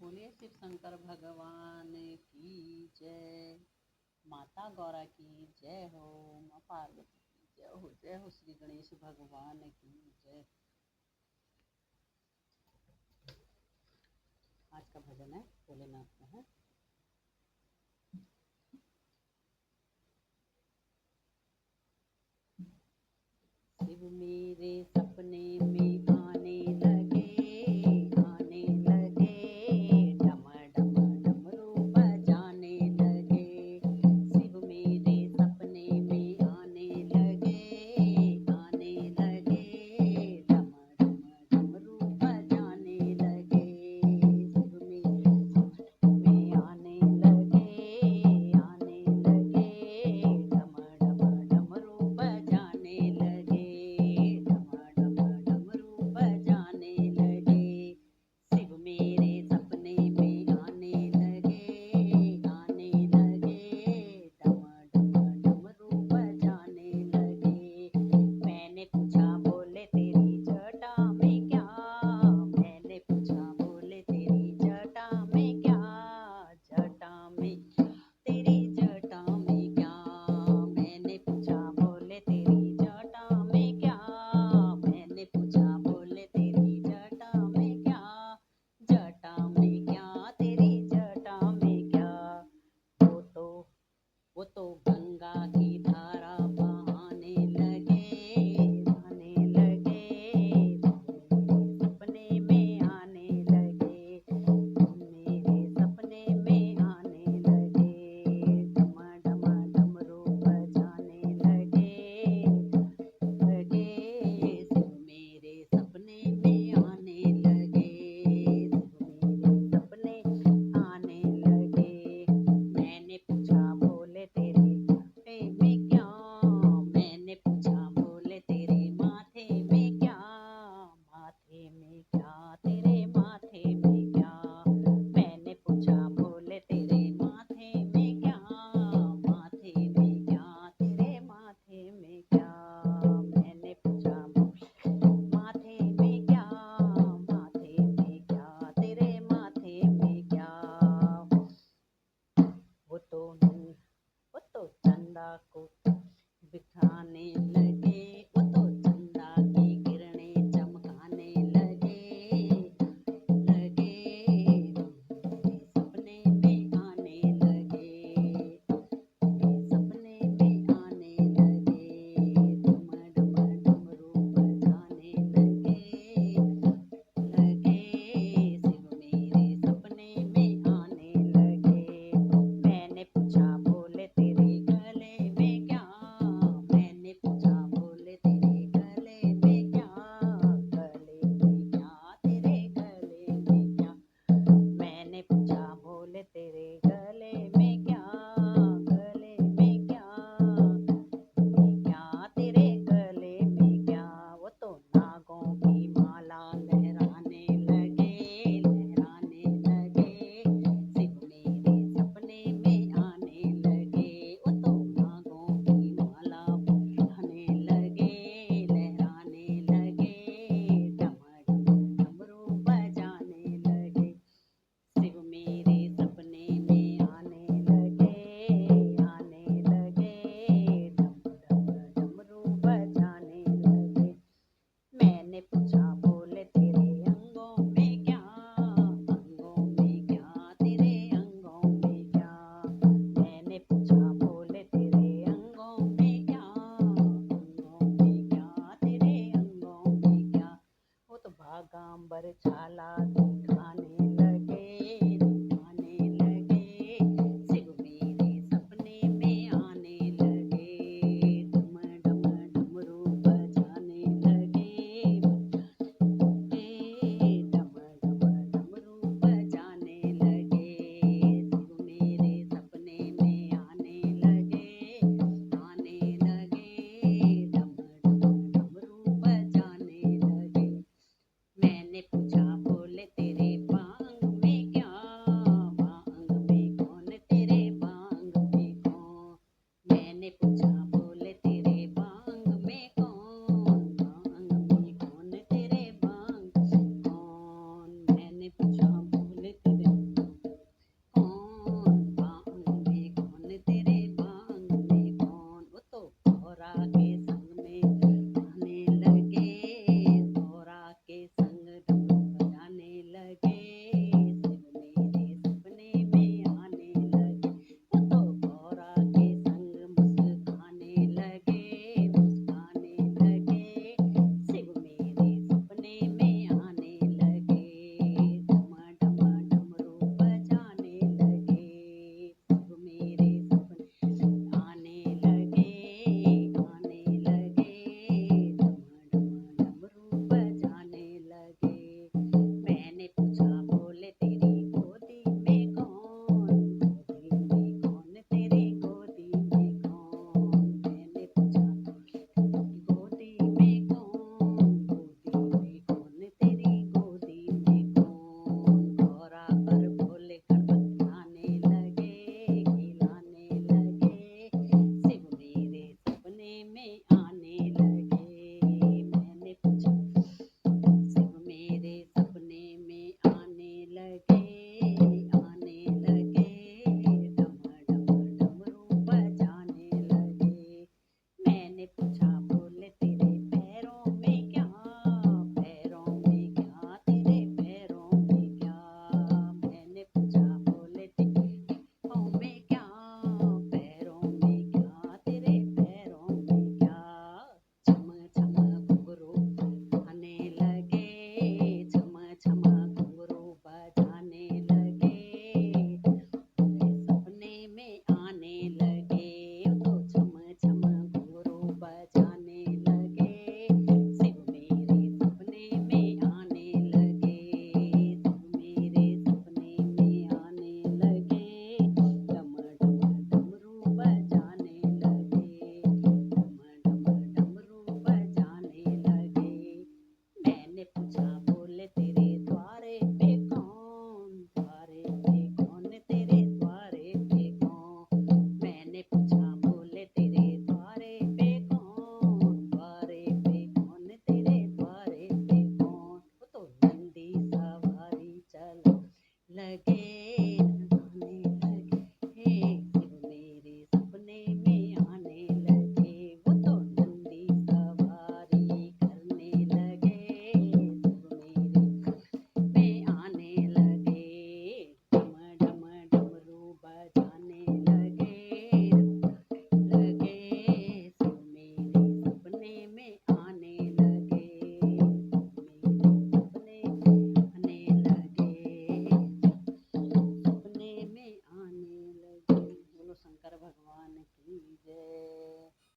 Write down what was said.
बोलिए शिव शंकर भगवान की जय। माता गौरा की जय हो। माँ पार्वती की जय हो। जय हो श्री गणेश भगवान की जय। आज का भजन है भोलेनाथ का है। शिव मेरे सपने में आने लगे, आने लगे, डम डम डमरू बजाने लगे। शिव मेरे सपने में आने लगे, आने लगे, डम डम डमरू बजाने लगे। शिव मेरे सपने में लगे आने लगे, शिव मेरे सपने में आने लगे, वो तो नंदी सवारी करने लगे, शिव मेरे में आने लगे, डम डम डमरू बजाने लगे, लगे शिव मेरे सपने में आने लगे, मेरे सपने आने लगे, सपने में आने लगे। बोलो शंकर भगवान की जय।